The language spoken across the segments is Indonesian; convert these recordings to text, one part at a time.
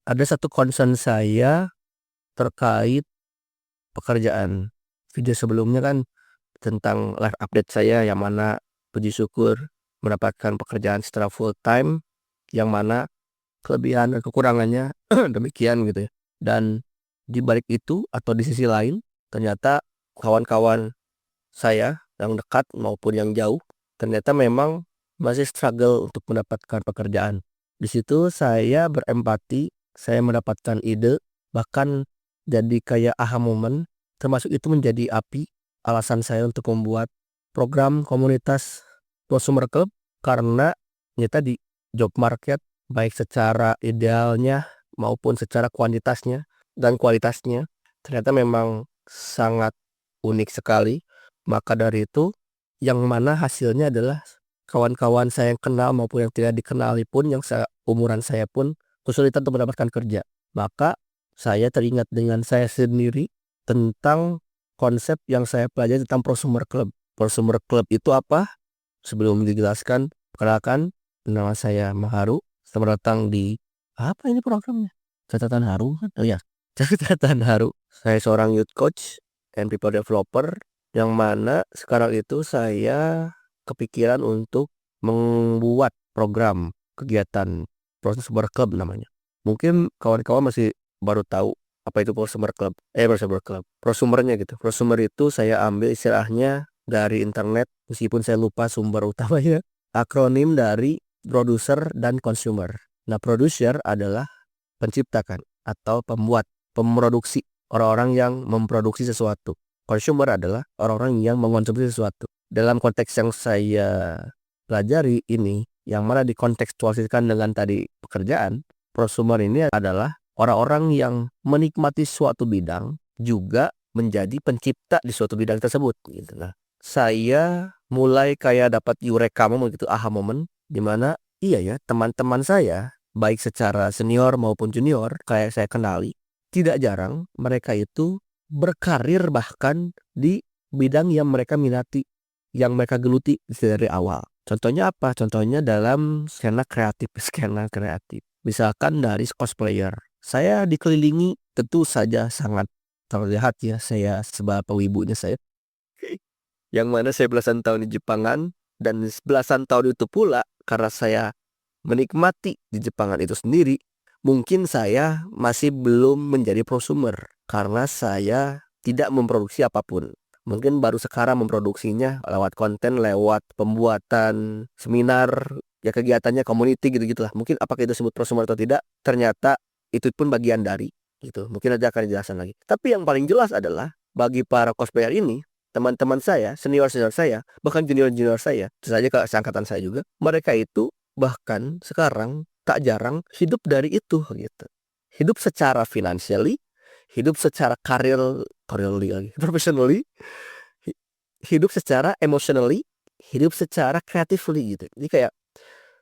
Ada satu concern saya terkait pekerjaan. Video sebelumnya kan tentang life update saya yang mana puji syukur mendapatkan pekerjaan secara full time, yang mana kelebihan dan kekurangannya demikian gitu ya. Dan di balik itu atau di sisi lain, ternyata kawan-kawan saya yang dekat maupun yang jauh ternyata memang masih struggle untuk mendapatkan pekerjaan. Di situ saya berempati, saya mendapatkan ide, bahkan jadi kayak aha moment, termasuk itu menjadi api alasan saya untuk membuat program komunitas Prosumer Club, karena ya tadi job market baik secara idealnya maupun secara kuantitasnya dan kualitasnya ternyata memang sangat unik sekali. Maka dari itu, yang mana hasilnya adalah kawan-kawan saya yang kenal maupun yang tidak dikenali pun, yang umuran saya pun kesulitan untuk mendapatkan kerja. Maka saya teringat dengan saya sendiri tentang konsep yang saya pelajari tentang Prosumer Club. Prosumer Club itu apa? Sebelum dijelaskan, perkenalkan, nama saya Maharu. Selamat datang di apa ini programnya? Catatan Haru kan? Oh ya, Catatan Haru. Saya seorang youth coach and people developer, yang mana sekarang itu saya kepikiran untuk membuat program kegiatan Prosumer Club namanya. Mungkin kawan-kawan masih baru tahu apa itu Prosumer Club. Prosumer Club. Prosumernya gitu. Prosumer itu saya ambil istilahnya dari internet, meskipun saya lupa sumber utamanya. Akronim dari producer dan consumer. Nah, producer adalah penciptakan atau pembuat, pemroduksi, orang-orang yang memproduksi sesuatu. Consumer adalah orang-orang yang mengkonsumsi sesuatu. Dalam konteks yang saya pelajari ini, yang mana dikontekstualisasikan dengan tadi pekerjaan, prosumer ini adalah orang-orang yang menikmati suatu bidang juga menjadi pencipta di suatu bidang tersebut gitu. Nah, saya mulai kayak dapat eureka moment gitu, aha moment, di mana iya ya, teman-teman saya baik secara senior maupun junior kayak saya kenali, tidak jarang mereka itu berkarir bahkan di bidang yang mereka minati, yang mereka geluti dari awal. Contohnya apa? Contohnya dalam skena kreatif, skena kreatif. Misalkan dari cosplayer. Saya dikelilingi, tentu saja sangat terlihat ya, saya sebagai pewibunya saya. Yang mana saya belasan tahun di Jepangan, dan belasan tahun itu pula karena saya menikmati di Jepangan itu sendiri, mungkin saya masih belum menjadi prosumer karena saya tidak memproduksi apapun. Mungkin baru sekarang memproduksinya lewat konten, lewat pembuatan seminar, ya kegiatannya community gitu-gitulah. Mungkin apakah itu disebut prosumer atau tidak, ternyata itu pun bagian dari gitu. Mungkin aja akan dijelaskan lagi. Tapi yang paling jelas adalah bagi para cosplayer ini, teman-teman saya, senior-senior saya, bahkan junior-junior saya, tentu saja ke seangkatan saya juga, mereka itu bahkan sekarang tak jarang hidup dari itu gitu. Hidup secara financially, hidup secara careerly lagi, professionally, hidup secara emotionally, hidup secara creatively gitu. Jadi kayak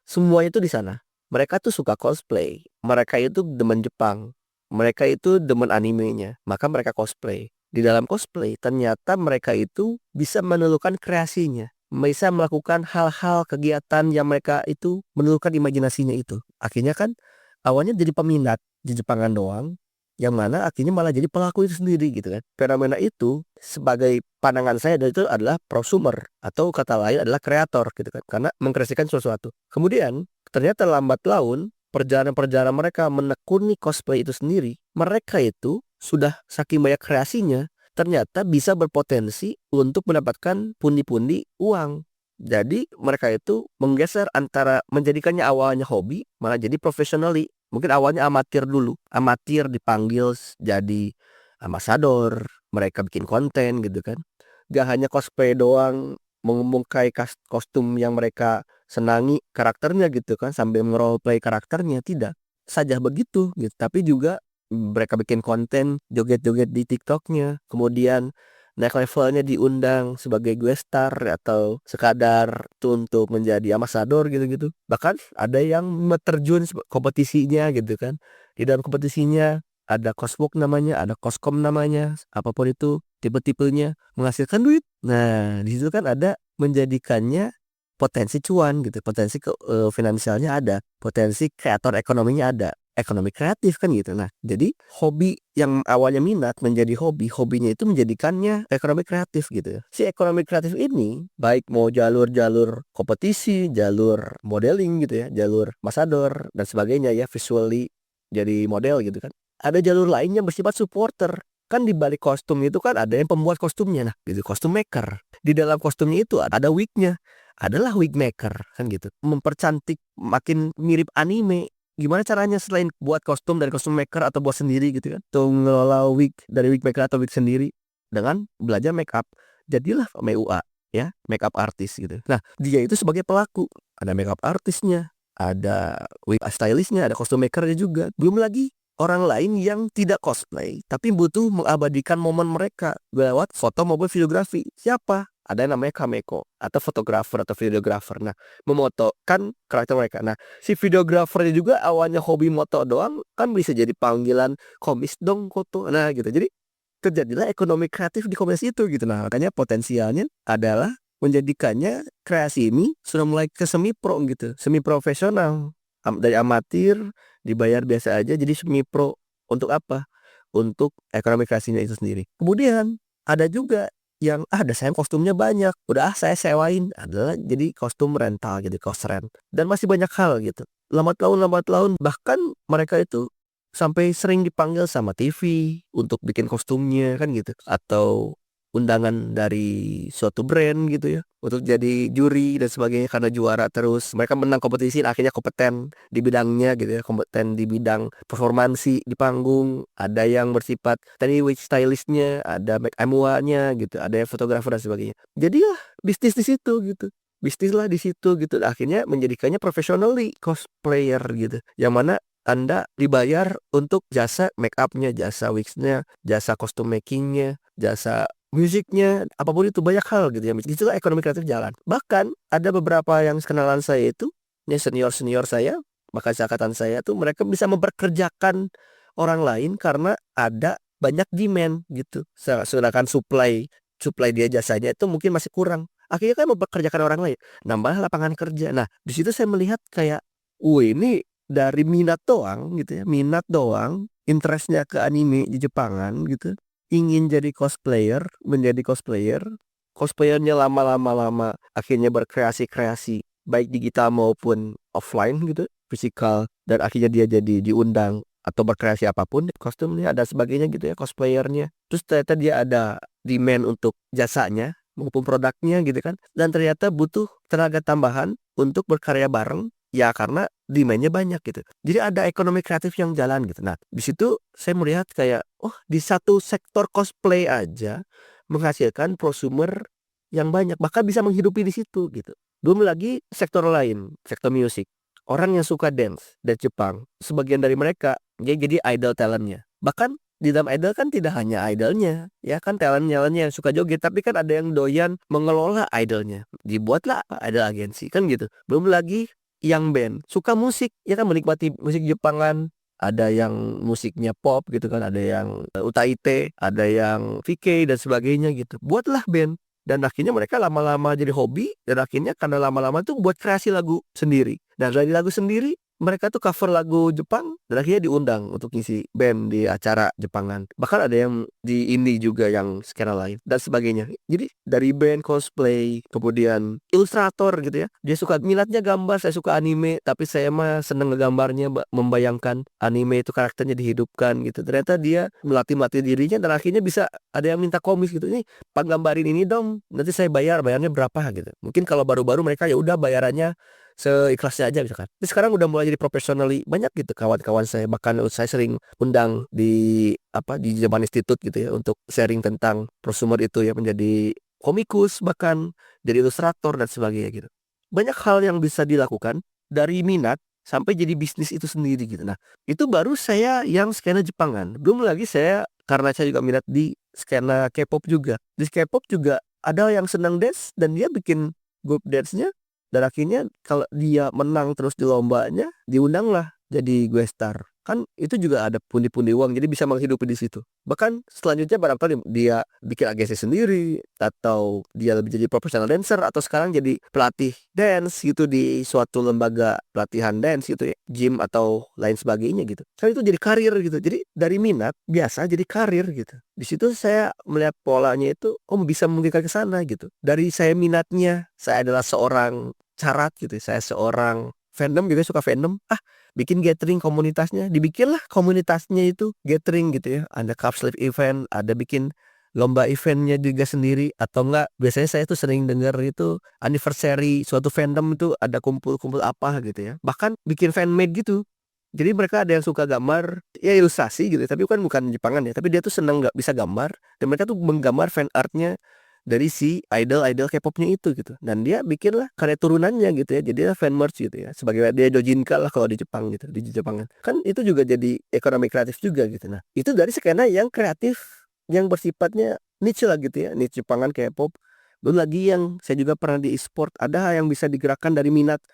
semuanya itu di sana. Mereka tuh suka cosplay, mereka itu demen Jepang, mereka itu demen animenya, maka mereka cosplay. Di dalam cosplay ternyata mereka itu bisa menelurkan kreasinya, bisa melakukan hal-hal kegiatan yang mereka itu menelurkan imajinasinya itu. Akhirnya kan awalnya jadi peminat di Jepangan doang, yang mana akhirnya malah jadi pelaku itu sendiri gitu kan. Fenomena itu sebagai pandangan saya itu adalah prosumer, atau kata lain adalah kreator gitu kan, karena mengkreasikan sesuatu. Kemudian ternyata lambat laun perjalanan-perjalanan mereka menekuni cosplay itu sendiri, mereka itu sudah saking banyak kreasinya, ternyata bisa berpotensi untuk mendapatkan pundi-pundi uang. Jadi mereka itu menggeser antara menjadikannya awalnya hobi malah jadi professionally. Mungkin awalnya amatir dulu, amatir dipanggil jadi ambasador, mereka bikin konten gitu kan. Gak hanya cosplay doang, mengumumkai kostum yang mereka senangi karakternya gitu kan, sambil nge-roleplay karakternya, tidak saja begitu gitu, tapi juga mereka bikin konten joget-joget di TikToknya, kemudian naik levelnya diundang sebagai guest star atau sekadar tuh untuk menjadi ambasador gitu-gitu. Bahkan ada yang terjun kompetisinya gitu kan. Di dalam kompetisinya ada coswalk namanya, ada coscom namanya, apapun itu tipe-tipenya, menghasilkan duit. Nah, di situ kan ada menjadikannya potensi cuan gitu, potensi finansialnya ada, potensi kreator ekonominya ada. ekonomi kreatif kan gitu. Nah, jadi hobi yang awalnya minat menjadi hobi, hobinya itu menjadikannya ekonomi kreatif gitu. Si ekonomi kreatif ini baik mau jalur-jalur kompetisi, jalur modeling gitu ya, jalur ambassador dan sebagainya ya, visually jadi model gitu kan. Ada jalur lain yang bersifat supporter. Kan di balik kostum itu kan ada yang pembuat kostumnya, nah gitu, kostum maker. Di dalam kostumnya itu ada wignya, adalah wig maker kan gitu. Mempercantik makin mirip anime. Gimana caranya selain buat kostum dari kostum maker atau buat sendiri gitu kan, atau ngelola wig dari wig maker atau wig sendiri dengan belajar make up. Jadilah MUA ya, make up artist gitu. Nah, dia itu sebagai pelaku, ada make up artisnya, ada wig stylistnya, ada kostum makernya juga. Belum lagi orang lain yang tidak cosplay tapi butuh mengabadikan momen mereka lewat foto maupun videografi. Siapa? Ada yang namanya kameko atau fotografer atau videografer. Nah, memotokan karakter mereka. Nah, si videografernya juga awalnya hobi moto doang, kan bisa jadi panggilan, "Komis dong foto." Nah, gitu. Jadi terjadilah ekonomi kreatif di komunitas itu gitu. Nah, makanya potensialnya adalah menjadikannya kreasi ini sudah mulai ke semi pro gitu, semi profesional. Dari amatir dibayar biasa aja jadi semi pro. Untuk apa? Untuk ekonomi kreasinya itu sendiri. Kemudian ada juga yang desain kostumnya banyak, udah saya sewain, adalah jadi kostum rental gitu, cost rent. Dan masih banyak hal gitu. Lambat laun bahkan mereka itu sampai sering dipanggil sama TV untuk bikin kostumnya kan gitu, atau undangan dari suatu brand gitu ya untuk jadi juri dan sebagainya karena juara terus. Mereka menang kompetisi akhirnya kompeten di bidangnya gitu ya, kompeten di bidang performansi di panggung. Ada yang bersifat tadi wig stylistnya, ada make MUA-nya gitu, ada yang fotografer dan sebagainya. Jadilah bisnis di situ gitu. Bisnis lah di situ gitu. Akhirnya menjadikannya professionally cosplayer gitu. Yang mana Anda dibayar untuk jasa make up-nya, jasa wigs-nya, jasa costume making-nya, jasa musiknya, apapun itu banyak hal gitu ya. Di situlah ekonomi kreatif jalan. Bahkan ada beberapa yang kenalan saya itu, ini senior-senior saya, bahkan seangkatan saya tuh mereka bisa memperkerjakan orang lain karena ada banyak demand gitu. Sedangkan supply dia jasanya itu mungkin masih kurang. Akhirnya kan mempekerjakan orang lain, nambah lapangan kerja. Nah, di situ saya melihat kayak, ini dari minat doang gitu ya, minat doang, interestnya ke anime di Jepangan gitu, ingin jadi cosplayer, menjadi cosplayer, cosplayernya lama akhirnya berkreasi-kreasi baik digital maupun offline gitu, fisikal, dan akhirnya dia jadi diundang atau berkreasi apapun, kostumnya ada sebagainya gitu ya cosplayernya. Terus ternyata dia ada demand untuk jasanya maupun produknya gitu kan, dan ternyata butuh tenaga tambahan untuk berkarya bareng. Ya karena demand-nya banyak gitu. Jadi ada ekonomi kreatif yang jalan gitu. Nah, di situ saya melihat kayak, di satu sektor cosplay aja menghasilkan prosumer yang banyak, bahkan bisa menghidupi di situ gitu. Belum lagi sektor lain, sektor musik. Orang yang suka dance Jepang, sebagian dari mereka dia jadi idol talentnya. Bahkan di dalam idol kan tidak hanya idolnya, ya kan talentnya yang suka joget, tapi kan ada yang doyan mengelola idolnya. Dibuatlah idol agensi kan gitu. Belum lagi yang band suka musik, ya kan menikmati musik Jepangan. Ada yang musiknya pop gitu kan, ada yang Utaite, ada yang VK dan sebagainya gitu. Buatlah band. Dan akhirnya mereka lama-lama jadi hobi, dan akhirnya karena lama-lama tuh buat kreasi lagu sendiri. Dan dari lagu sendiri mereka tuh cover lagu Jepang dan akhirnya diundang untuk ngisi band di acara Jepangan. Bahkan ada yang di indie juga yang skena lain dan sebagainya. Jadi dari band, cosplay, kemudian ilustrator gitu ya. Dia suka minatnya gambar, saya suka anime, tapi saya mah seneng ngegambarnya, membayangkan anime itu karakternya dihidupkan gitu. Ternyata dia melatih dirinya dan akhirnya bisa ada yang minta komis gitu. Ini panggambarin ini dong, nanti saya bayarnya berapa gitu. Mungkin kalau baru-baru mereka ya udah bayarannya seikhlasnya aja misalkan. Tapi sekarang udah mulai jadi professionally banyak gitu kawan-kawan saya, bahkan saya sering undang di Japan Institute gitu ya untuk sharing tentang prosumer itu ya, menjadi komikus, bahkan jadi ilustrator dan sebagainya gitu. Banyak hal yang bisa dilakukan dari minat sampai jadi bisnis itu sendiri gitu. Nah, itu baru saya yang skena Jepangan. Belum lagi saya karena saya juga minat di skena K-pop juga. Di K-pop juga ada yang senang dance dan dia bikin grup dance-nya, dan akhirnya kalau dia menang terus di lombanya, diundang lah jadi guest star. Kan itu juga ada pundi-pundi uang, jadi bisa menghidupi di situ. Bahkan selanjutnya barangkali dia bikin agensi sendiri, atau dia lebih jadi professional dancer, atau sekarang jadi pelatih dance gitu di suatu lembaga pelatihan dance gitu ya, gym atau lain sebagainya gitu. Kan itu jadi karir gitu. Jadi dari minat biasa jadi karir gitu. Di situ saya melihat polanya itu, oh bisa memungkinkan ke sana gitu. Dari saya minatnya, saya adalah seorang carat gitu, saya seorang fandom gitu ya, suka fandom. Bikin gathering komunitasnya, dibikinlah komunitasnya itu gathering gitu ya. Ada cup sleeve event, ada bikin lomba eventnya juga sendiri, atau enggak biasanya saya tuh sering dengar itu anniversary suatu fandom itu ada kumpul-kumpul apa gitu ya. Bahkan bikin fanmade gitu. Jadi mereka ada yang suka gambar, ya ilustrasi gitu, tapi bukan Jepangan ya, tapi dia tuh senang nggak bisa gambar, dan mereka tuh menggambar fan artnya dari si idol-idol K-popnya itu gitu, dan dia bikinlah karya turunannya gitu ya, jadilah fan merch gitu ya, sebagai dia dojinka lah kalau di Jepang gitu, di Jepangan. Kan itu juga jadi ekonomi kreatif juga gitu. Nah, itu dari skena yang kreatif, yang bersifatnya niche lah gitu ya, niche Jepangan K-pop. Belum lagi yang saya juga pernah di e-sport, ada yang bisa digerakkan dari minat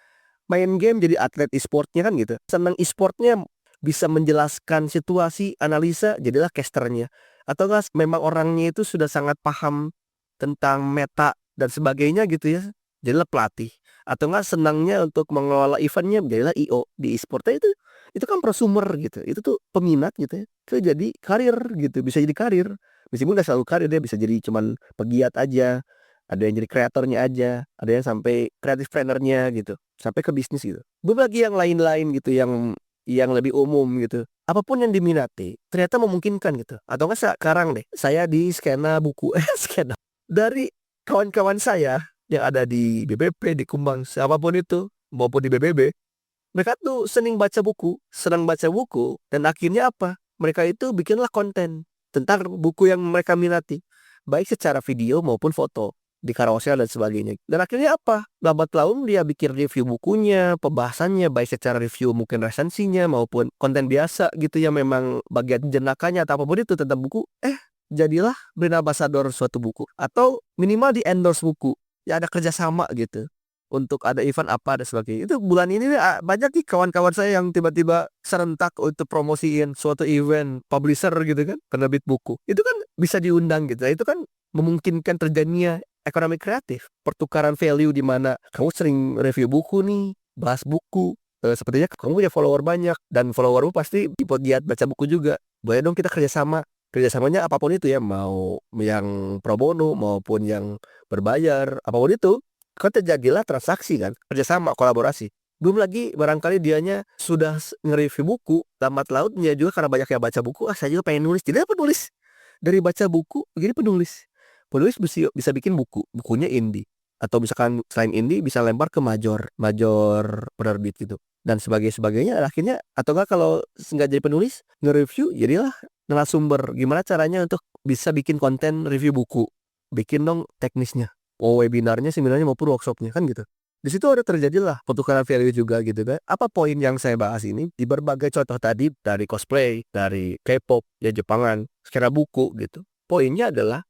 main game jadi atlet e-sportnya kan gitu. Senang e-sportnya bisa menjelaskan situasi, analisa, jadilah casternya. Atau enggak memang orangnya itu sudah sangat paham tentang meta dan sebagainya gitu ya, jadilah pelatih. Atau enggak senangnya untuk mengelola eventnya, jadilah IO di e-sportnya itu kan prosumer gitu, itu tuh peminat gitu ya, itu jadi karir gitu, bisa jadi karir. Meskipun nggak selalu karir, dia bisa jadi cuman pegiat aja, ada yang jadi kreatornya aja, ada yang sampai creative planner-nya gitu, sampai ke bisnis gitu. Belum lagi yang lain-lain gitu, yang lebih umum gitu. Apapun yang diminati ternyata memungkinkan gitu. Atau enggak sekarang deh, saya di skena buku skena dari kawan-kawan saya yang ada di BBP, di Kumbang, siapapun itu, maupun di BBB, mereka tuh senang baca buku, dan akhirnya apa? Mereka itu bikinlah konten tentang buku yang mereka minati, baik secara video maupun foto di carousel dan sebagainya. Dan akhirnya apa? Lambat laun dia bikin review bukunya, pembahasannya, baik secara review mungkin resensinya maupun konten biasa gitu yang memang bagian jenakanya atau apapun itu tentang buku. Jadilah brand ambassador suatu buku, atau minimal di endorse buku. Ya ada kerjasama gitu untuk ada event apa dan sebagainya. Itu bulan ini banyak nih kawan-kawan saya yang tiba-tiba serentak untuk promosiin suatu event publisher gitu kan, penerbit buku. Itu kan bisa diundang gitu. Itu kan memungkinkan terjadinya ekonomi kreatif, pertukaran value di mana kamu sering review buku nih, bahas buku. Sepertinya kamu punya follower banyak, dan followermu pasti giat baca buku juga. Boleh dong kita kerjasama. Kerjasamanya apapun itu ya, mau yang pro bono maupun yang berbayar, apapun itu. Kan terjadilah transaksi kan, kerjasama, kolaborasi. Belum lagi barangkali dianya sudah nge-review buku, lambat laun dia juga karena banyak yang baca buku, saya juga pengen nulis. Jadi penulis dari baca buku jadi penulis. Penulis bisa bikin bukunya indie, atau misalkan selain indie bisa lempar ke major penerbit gitu, dan sebagainya. Akhirnya, atau enggak kalau nggak jadi penulis, nge-review jadilah narasumber. Gimana caranya untuk bisa bikin konten review buku, bikin dong teknisnya, webinarnya, seminarnya maupun workshopnya kan gitu. Di situ ada terjadilah pertukaran value juga gitu kan. Apa poin yang saya bahas ini di berbagai contoh tadi, dari cosplay, dari K-pop, ya Jepangan, skena buku gitu. Poinnya adalah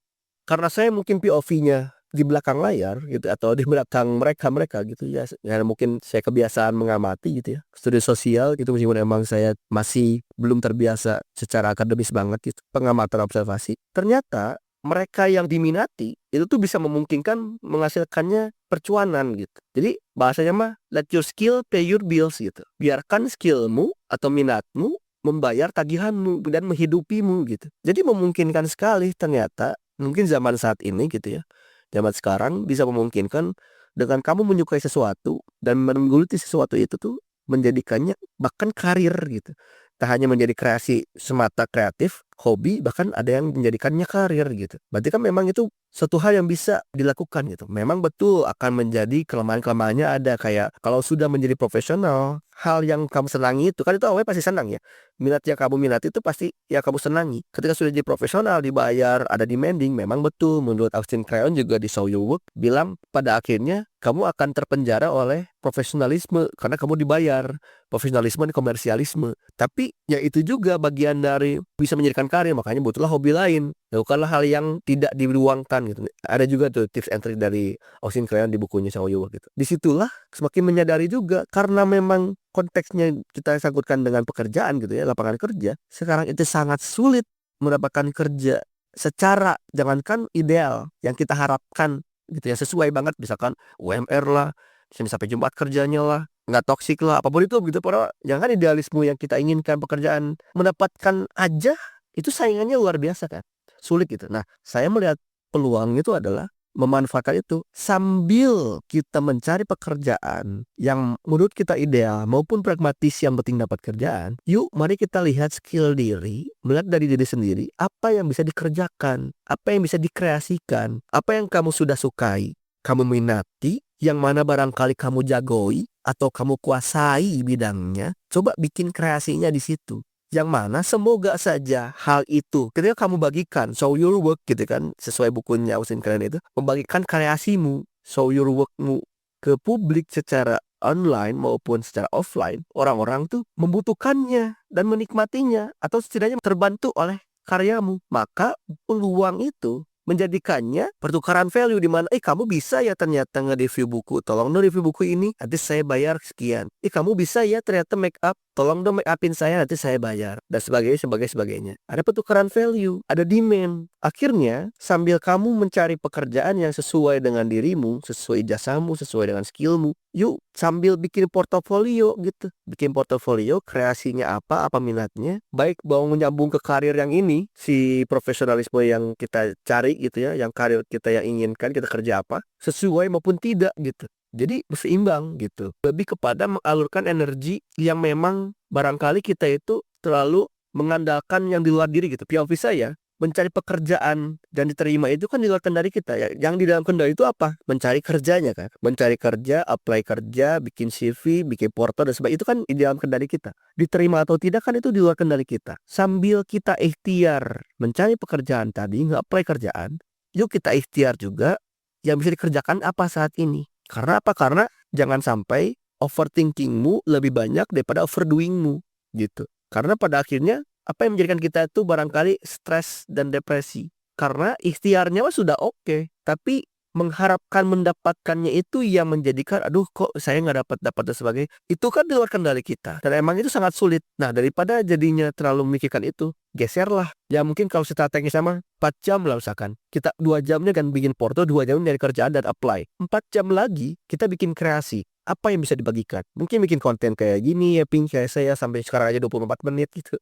karena saya mungkin POV-nya di belakang layar gitu, atau di belakang mereka gitu ya, mungkin saya kebiasaan mengamati gitu ya, studi sosial gitu, meskipun emang saya masih belum terbiasa secara akademis banget gitu, pengamatan observasi. Ternyata mereka yang diminati itu tuh bisa memungkinkan menghasilkannya percuanan gitu. Jadi bahasanya mah let your skill pay your bills gitu. Biarkan skillmu atau minatmu membayar tagihanmu dan menghidupimu gitu. Jadi memungkinkan sekali ternyata, mungkin zaman saat ini gitu ya, zaman sekarang bisa memungkinkan dengan kamu menyukai sesuatu dan menggeluti sesuatu itu tuh menjadikannya bahkan karir gitu. Tak hanya menjadi kreasi semata kreatif, hobi, bahkan ada yang menjadikannya karir gitu. Berarti kan memang itu suatu hal yang bisa dilakukan gitu. Memang betul akan menjadi kelemahan-kelemahannya ada, kayak kalau sudah menjadi profesional, hal yang kamu senangi itu kan itu awalnya pasti senang ya. Minat yang kamu minati itu pasti ya kamu senangi. Ketika sudah jadi profesional, dibayar, ada demanding, memang betul menurut Austin Kleon juga di Show Your Work bilang pada akhirnya kamu akan terpenjara oleh profesionalisme karena kamu dibayar. Profesionalisme dan komersialisme. Tapi ya itu juga bagian dari bisa menjadikan karir, makanya butuhlah hobi lain. Lakukanlah hal yang tidak diluangkan gitu. Ada juga tuh tips and trick dari Austin Kleon di bukunya Show Your Work gitu. Disitulah semakin menyadari juga, karena memang konteksnya kita sangkutkan dengan pekerjaan gitu ya, lapangan kerja. Sekarang itu sangat sulit mendapatkan kerja secara jangankan ideal yang kita harapkan gitu ya, sesuai banget, misalkan UMR lah, Senin sampai Jumat kerjanya lah, nggak toksik lah, apapun itu gitu. Padahal jangan idealisme yang kita inginkan pekerjaan mendapatkan aja itu saingannya luar biasa kan, sulit gitu. Nah, saya melihat peluang itu adalah memanfaatkan itu sambil kita mencari pekerjaan yang menurut kita ideal maupun pragmatis, yang penting dapat kerjaan. Yuk mari kita lihat skill diri, melihat dari diri sendiri apa yang bisa dikerjakan, apa yang bisa dikreasikan, apa yang kamu sudah sukai, kamu minati, yang mana barangkali kamu jagoi atau kamu kuasai bidangnya. Coba bikin kreasinya di situ. Yang mana semoga saja hal itu ketika kamu bagikan, show your work gitu kan, sesuai bukunya Austin Kleon itu, membagikan kreasimu, show your workmu ke publik secara online maupun secara offline, orang-orang tuh membutuhkannya dan menikmatinya, atau setidaknya terbantu oleh karyamu. Maka peluang itu menjadikannya pertukaran value, di mana kamu bisa ya ternyata nge-review buku, tolong dong review buku ini, nanti saya bayar sekian. Kamu bisa ya ternyata make up, tolong dong make upin saya, nanti saya bayar, dan sebagainya. Ada pertukaran value, ada demand. Akhirnya sambil kamu mencari pekerjaan yang sesuai dengan dirimu, sesuai ijazahmu, sesuai dengan skillmu, yuk sambil bikin portofolio gitu. Bikin portofolio, kreasinya apa minatnya, baik mau nyambung ke karir yang ini, si profesionalisme yang kita cari gitu ya, yang karir kita yang inginkan, kita kerja apa, sesuai maupun tidak gitu. Jadi seimbang gitu. Lebih kepada mengalurkan energi yang memang barangkali kita itu terlalu mengandalkan yang di luar diri gitu. POV saya, mencari pekerjaan dan diterima itu kan di luar kendali kita ya. Yang di dalam kendali itu apa? Mencari kerjanya kan. Mencari kerja, apply kerja, bikin CV, bikin porto dan sebagainya, itu kan di dalam kendali kita. Diterima atau tidak kan itu di luar kendali kita. Sambil kita ikhtiar mencari pekerjaan tadi, nge-apply kerjaan, yuk kita ikhtiar juga yang bisa dikerjakan apa saat ini. Karena apa? Karena jangan sampai overthinkingmu lebih banyak daripada overdoingmu gitu. Karena pada akhirnya apa yang menjadikan kita itu barangkali stres dan depresi. Karena ikhtiarnya sudah oke, tapi mengharapkan mendapatkannya itu yang menjadikan aduh kok saya nggak dapat dan sebagainya. Itu kan di luar kendali kita dan emang itu sangat sulit. Nah, daripada jadinya terlalu memikirkan itu, geserlah. Ya mungkin kalau strategi sama 4 jam lah misalkan. Kita 2 jamnya kan bikin porto, 2 jam dari kerjaan dan apply. 4 jam lagi kita bikin kreasi. Apa yang bisa dibagikan? Mungkin bikin konten kayak gini ya, ping kayak saya sampai sekarang aja 24 menit gitu.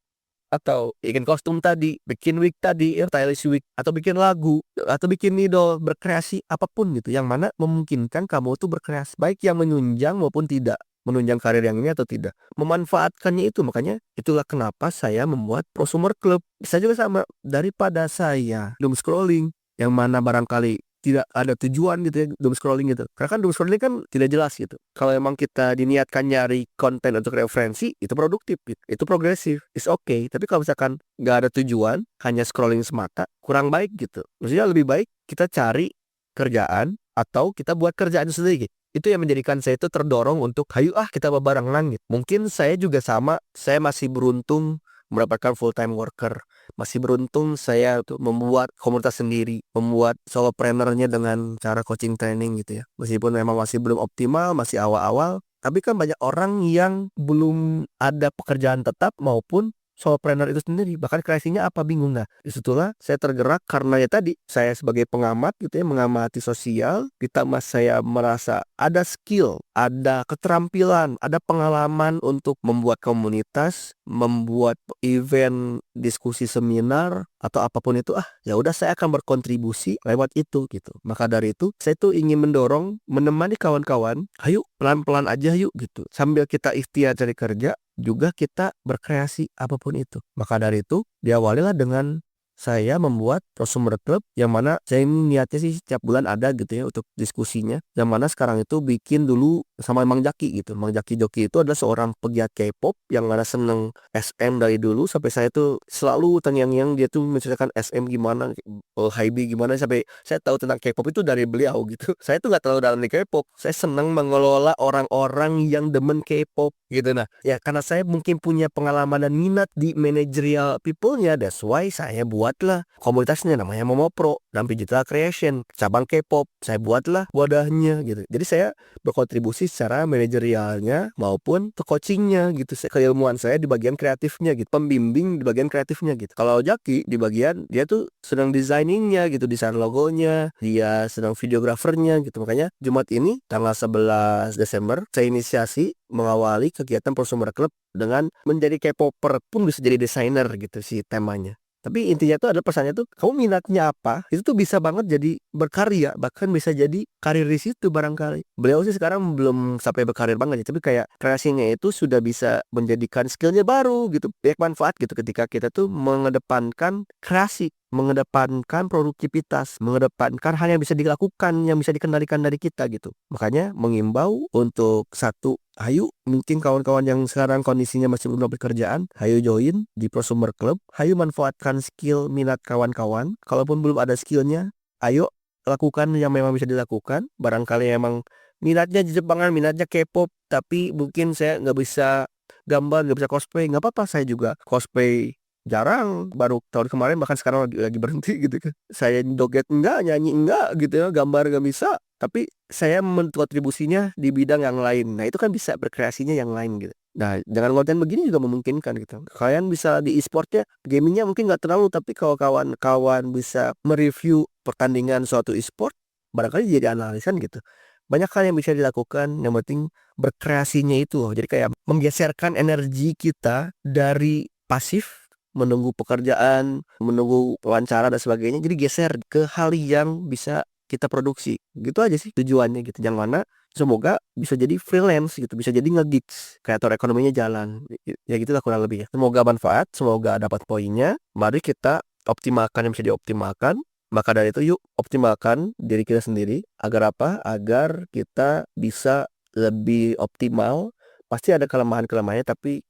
Atau bikin kostum tadi, bikin wig tadi, stylish wig, atau bikin lagu, atau bikin idol, berkreasi apapun gitu, yang mana memungkinkan kamu tuh berkreasi, baik yang menunjang maupun tidak, menunjang karir yang ini atau tidak, memanfaatkannya itu. Makanya itulah kenapa saya membuat Prosumer Club. Bisa juga sama, daripada saya doom scrolling yang mana barangkali tidak ada tujuan gitu ya, doom scrolling gitu. Karena kan doom scrolling kan tidak jelas gitu. Kalau emang kita diniatkan nyari konten untuk referensi, itu produktif gitu. Itu progresif, is okay. Tapi kalau misalkan nggak ada tujuan, hanya scrolling semata, kurang baik gitu. Maksudnya lebih baik kita cari kerjaan atau kita buat kerjaan itu sendiri gitu. Itu yang menjadikan saya itu terdorong untuk hayu kita barengan gitu. Mungkin saya juga sama, saya masih beruntung mendapatkan full time worker. Masih beruntung saya tuh membuat komunitas sendiri, membuat solopreneurnya dengan cara coaching training gitu ya. Meskipun memang masih belum optimal, masih awal-awal, tapi kan banyak orang yang belum ada pekerjaan tetap maupun solopreneur itu sendiri, bahkan kreasinya apa bingung. Nah, disitulah saya tergerak karena ya tadi saya sebagai pengamat gitu ya, mengamati sosial, ditambah saya merasa ada skill, ada keterampilan, ada pengalaman untuk membuat komunitas, membuat event, diskusi seminar atau apapun itu, ya udah saya akan berkontribusi lewat itu gitu. Maka dari itu saya tuh ingin mendorong, menemani kawan-kawan, ayo pelan-pelan aja yuk gitu. Sambil kita ikhtiar cari kerja, juga kita berkreasi apapun itu. Maka dari itu diawalilah dengan saya membuat prosumer club yang mana saya niatnya sih setiap bulan ada gitu ya untuk diskusinya. Yang mana sekarang itu bikin dulu sama Mang Jaki gitu. Mang Jaki Joki itu adalah seorang pegiat K-pop yang mana seneng SM dari dulu sampai saya tuh selalu terngiang-ngiang dia tuh menceritakan SM gimana, Hybe gimana sampai saya tahu tentang K-pop itu dari beliau gitu. Saya tuh nggak terlalu dalam di K-pop. Saya senang mengelola orang-orang yang demen K-pop gitu. Nah, ya karena saya mungkin punya pengalaman dan minat di managerial people-nya, that's why saya buatlah komunitasnya namanya Momopro dan Digital Creation cabang K-pop. Saya buatlah wadahnya gitu. Jadi saya berkontribusi secara manajerialnya maupun ke coachingnya gitu. Keilmuan saya di bagian kreatifnya gitu, pembimbing di bagian kreatifnya gitu. Kalau Jaki di bagian dia tuh sedang desainingnya gitu, desain logonya, dia sedang videografernya gitu. Makanya Jumat ini tanggal 11 Desember saya inisiasi mengawali kegiatan Prosumer Club dengan menjadi K-popper pun bisa jadi desainer gitu sih temanya. Tapi intinya tuh ada pesannya tuh kamu minatnya apa itu tuh bisa banget jadi berkarya, bahkan bisa jadi karir di situ barangkali. Beliau sih sekarang belum sampai berkarir banget ya, tapi kayak kreasinya itu sudah bisa menjadikan skillnya baru gitu, banyak manfaat gitu ketika kita tuh mengedepankan kreasi, mengedepankan produktivitas, mengedepankan hal yang bisa dilakukan, yang bisa dikendalikan dari kita gitu. Makanya mengimbau untuk satu, ayo mungkin kawan-kawan yang sekarang kondisinya masih belum dapat kerjaan, ayo join di Prosumer Club, ayo manfaatkan skill minat kawan-kawan. Kalaupun belum ada skillnya, ayo lakukan yang memang bisa dilakukan. Barangkali emang minatnya Jepangan, minatnya K-pop, tapi mungkin saya nggak bisa gambar, nggak bisa cosplay, nggak apa-apa. Saya juga cosplay jarang, baru tahun kemarin, bahkan sekarang lagi berhenti gitu kan. Saya joget enggak, nyanyi enggak gitu ya, gambar nggak bisa, tapi saya kontribusinya di bidang yang lain. Nah itu kan bisa berkreasinya yang lain gitu. Nah dengan konten begini juga memungkinkan gitu. Kalian bisa di e-sportnya, gamingnya mungkin nggak terlalu, tapi kalau kawan-kawan bisa mereview pertandingan suatu e-sport, barangkali jadi analis kan gitu. Banyak hal yang bisa dilakukan, yang penting berkreasinya itu loh. Jadi kayak menggeserkan energi kita dari pasif menunggu pekerjaan, menunggu wawancara dan sebagainya, jadi geser ke hal yang bisa kita produksi. Gitu aja sih tujuannya gitu. Yang mana semoga bisa jadi freelance gitu, bisa jadi nge-gigs, kreator ekonominya jalan. Ya gitu lah kurang lebih ya. Semoga manfaat, semoga dapat poinnya. Mari kita optimalkan yang bisa dioptimalkan. Maka dari itu yuk optimalkan diri kita sendiri. Agar apa? Agar kita bisa lebih optimal. Pasti ada kelemahan-kelemahannya, tapi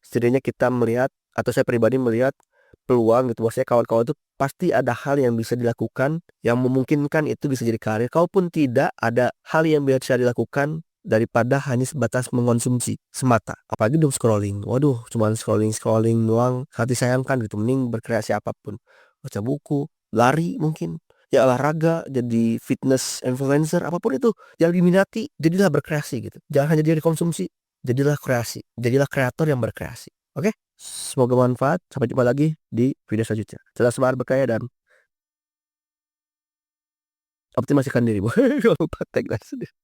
setidaknya kita melihat, atau saya pribadi melihat peluang gitu. Maksudnya kawan-kawan itu pasti ada hal yang bisa dilakukan yang memungkinkan itu bisa jadi karir. Kalaupun tidak, ada hal yang bisa dilakukan daripada hanya sebatas mengonsumsi semata. Apalagi doom scrolling. Waduh, cuman scrolling doang. Hati sayangkan gitu. Mending berkreasi apapun. Baca buku, lari mungkin. Ya olahraga, jadi fitness influencer, apapun itu yang diminati, jadilah berkreasi gitu. Jangan hanya jadi konsumsi, jadilah kreasi, jadilah kreator yang berkreasi. Oke, semoga bermanfaat. Sampai jumpa lagi di video selanjutnya. Selamat semangat berkarya dan optimasikan diri. Lupa tagline.